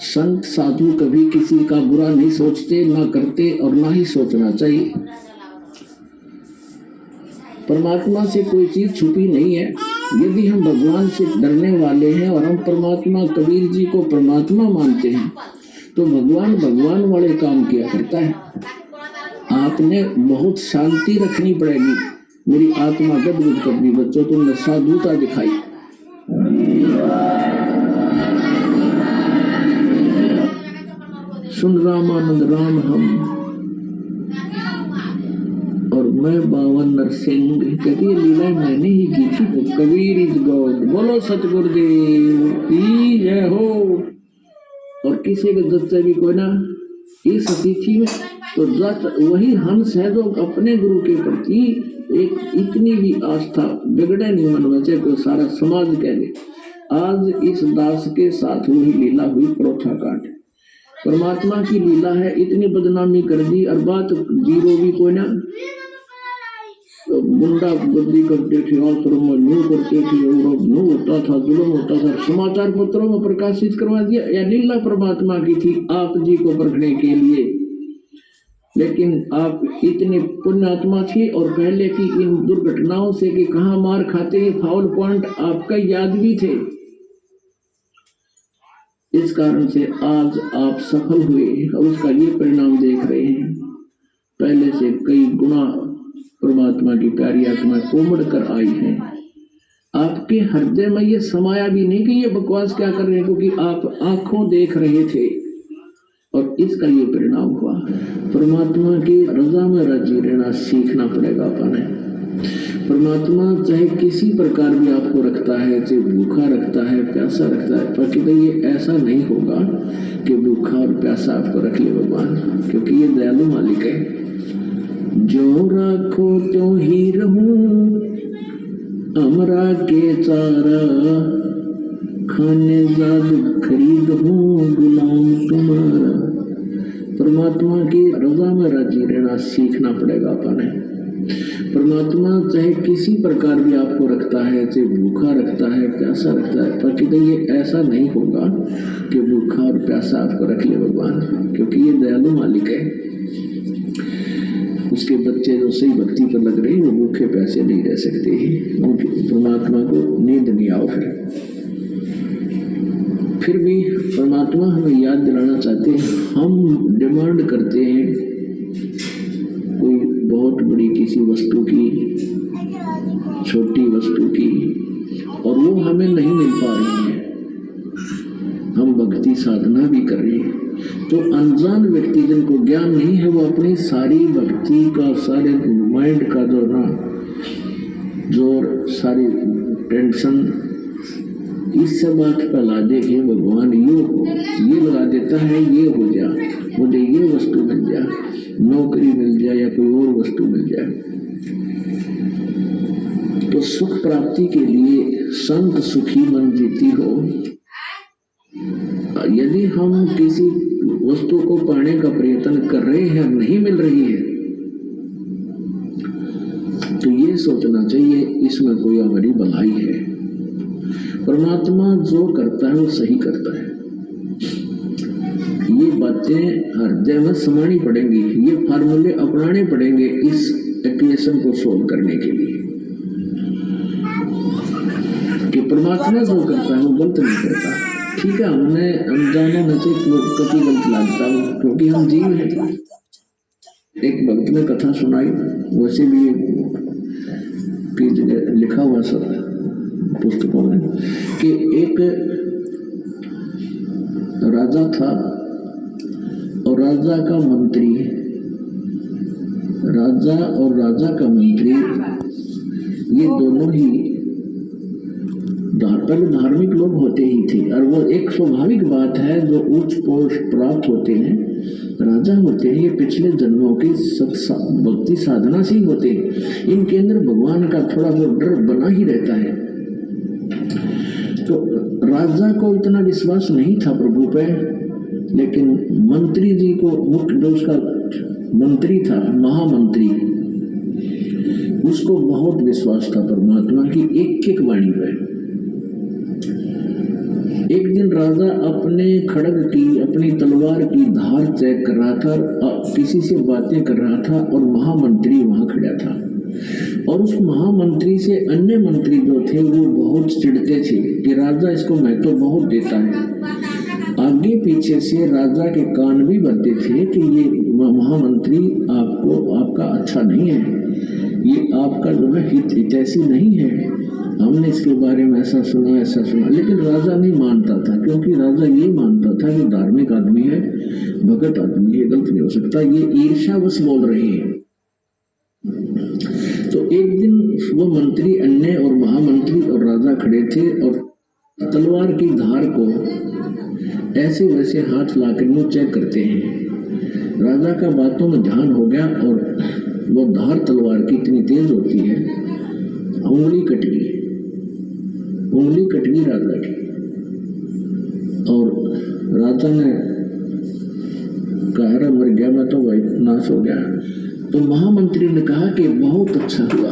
संत साधु कभी किसी का बुरा नहीं सोचते, ना करते और ना ही सोचना चाहिए। परमात्मा से कोई चीज छुपी नहीं है। यदि हम भगवान से डरने वाले हैं और हम परमात्मा कबीर जी को परमात्मा मानते हैं तो भगवान भगवान वाले काम किया करता है। आपने बहुत शांति रखनी पड़ेगी। मेरी आत्मा गदगद कर दी बच्चों, तुमने साधुता दिखाई। सुन रामानंद राम हम और मैं बावन नरसिंह, कहती है लीला मैंने ही की थी। तो कबीर इज गॉड, बोलो सतगुरुदेव की जय हो। और किसी के दत्त भी कोई ना इस तिथि में तो दत्त वही हंस है जो अपने गुरु के प्रति एक इतनी भी आस्था बिगड़े नहीं मन में, चाहे तो सारा समाज कह दे। आज इस दास के साथ वही लीला हुई, परोठा काट। परमात्मा की लीला है, इतनी बदनामी कर दी। और बात जीरो भी कोई ना, गुंडा गर्दी करते थे, आश्रम में न्यू करते थे, न्यू होता था, जुल्म होता था, समाचार पत्रों में प्रकाशित करवा दिया। यह लीला परमात्मा की थी आप जी को परखने के लिए। लेकिन आप इतने पुण्यात्मा थे और पहले की इन दुर्घटनाओं से कि कहाँ मार खाते हैं, फाउल पॉइंट आपका याद भी थे। इस कारण से आज आप सफल हुए और उसका ये परिणाम देख रहे हैं। पहले से कई गुना परमात्मा की प्यारी आत्मा कोमड़ कर आई है। आपके हृदय में ये समाया भी नहीं कि ये बकवास क्या कर रहे हैं, क्योंकि आप आंखों देख रहे थे और इसका ये परिणाम हुआ। परमात्मा की रजा में राजी रहना सीखना पड़ेगा अपने। परमात्मा चाहे किसी प्रकार भी आपको रखता है, चाहे भूखा रखता है, प्यासा रखता है, पर कि ये ऐसा नहीं होगा कि भूखा और प्यासा आपको रख ले भगवान, क्योंकि ये दयालु मालिक है। जो राखो तो ही रहूं अमरा के चारा, खाने जादू खरीद हूँ गुलाम तुम्हारा। परमात्मा की रजा में राजी रहना सीखना पड़ेगा अपने। परमात्मा चाहे किसी प्रकार भी आपको रखता है, चाहे भूखा रखता है, प्यासा रखता है, पर कि ये ऐसा नहीं होगा कि भूखा और प्यासा आपको रख ले भगवान, क्योंकि ये दयालु मालिक है। उसके बच्चे जो सही भक्ति पर लग रहे हैं वो भूखे प्यासे नहीं रह सकते हैं। उनके परमात्मा को नींद नहीं आओ। फिर भी परमात्मा हमें याद दिलाना चाहते हैं। हम डिमांड करते हैं कोई बहुत बड़ी किसी वस्तु की, छोटी वस्तु की, और वो हमें नहीं मिल पा रही है। हम भक्ति साधना भी कर रहे हैं तो अनजान व्यक्ति जिनको ज्ञान नहीं है वो अपनी सारी भक्ति का, सारे माइंड का जोर सारी टेंशन इस सब बात फैला दे कि भगवान ये लगा देता है, ये हो जा, मुझे ये वस्तु मिल जाए, नौकरी मिल जाए या कोई और वस्तु मिल जाए। तो सुख प्राप्ति के लिए संत सुखी मन जीती हो। यदि हम किसी वस्तु को पाने का प्रयत्न कर रहे हैं, नहीं मिल रही है, तो ये सोचना चाहिए इसमें कोई हमारी भलाई है। परमात्मा जो करता है वो सही करता है। ये बातें हृदय में समानी पड़ेंगी, ये फार्मूले अपनाने पड़ेंगे इस इक्वेशन को सोल्व करने के लिए कि परमात्मा जो करता है वो गलत नहीं करता। ठीक है, हमने अनजाने में से कभी गलत लगता है क्योंकि हम जीव हैं। एक भक्त ने कथा सुनाई, वैसे भी लिखा हुआ सब पुस्तकों में कि एक राजा था और राजा का मंत्री, राजा और राजा का मंत्री ये दोनों ही पहले धार्मिक लोग होते ही थे। और वो एक स्वाभाविक बात है, जो उच्च पोस्ट प्राप्त होते हैं, राजा होते हैं, ये पिछले जन्मों की भक्ति साधना से ही होते हैं। इनके अंदर भगवान का थोड़ा बहुत डर बना ही रहता है। तो राजा को इतना विश्वास नहीं था प्रभु पे, लेकिन मंत्री जी को, मुख्य जो उसका मंत्री था, महामंत्री, उसको बहुत विश्वास था परमात्मा की एक एक वाणी पे। एक दिन राजा अपने खड्ग की, अपनी तलवार की धार चेक कर रहा था, किसी से बातें कर रहा था, और महामंत्री वहां खड़ा था। और उस महामंत्री से अन्य मंत्री जो थे वो बहुत चिढ़ते थे कि राजा इसको महत्व बहुत देता है। आगे पीछे से राजा के कान भी भरते थे कि ये महामंत्री आपका अच्छा नहीं है, ये आपका जो है हितैषी नहीं है, हमने इसके बारे में ऐसा सुना। लेकिन राजा नहीं मानता था, क्योंकि राजा ये मानता था कि धार्मिक आदमी है, भगत आदमी है, गलत नहीं हो सकता, ये ईर्ष्यावश बोल रहे हैं। तो एक दिन वो मंत्री, अन्य और महामंत्री और राजा खड़े थे और तलवार की धार को ऐसे वैसे हाथ लाकर वो चेक करते हैं। राजा का बातों में ध्यान हो गया और वो धार तलवार की इतनी तेज होती है, उंगली कट गई राजा की। और राजा ने कहा मर गया मैं तो, भाई नाश हो गया। तो महामंत्री ने कहा कि बहुत अच्छा हुआ,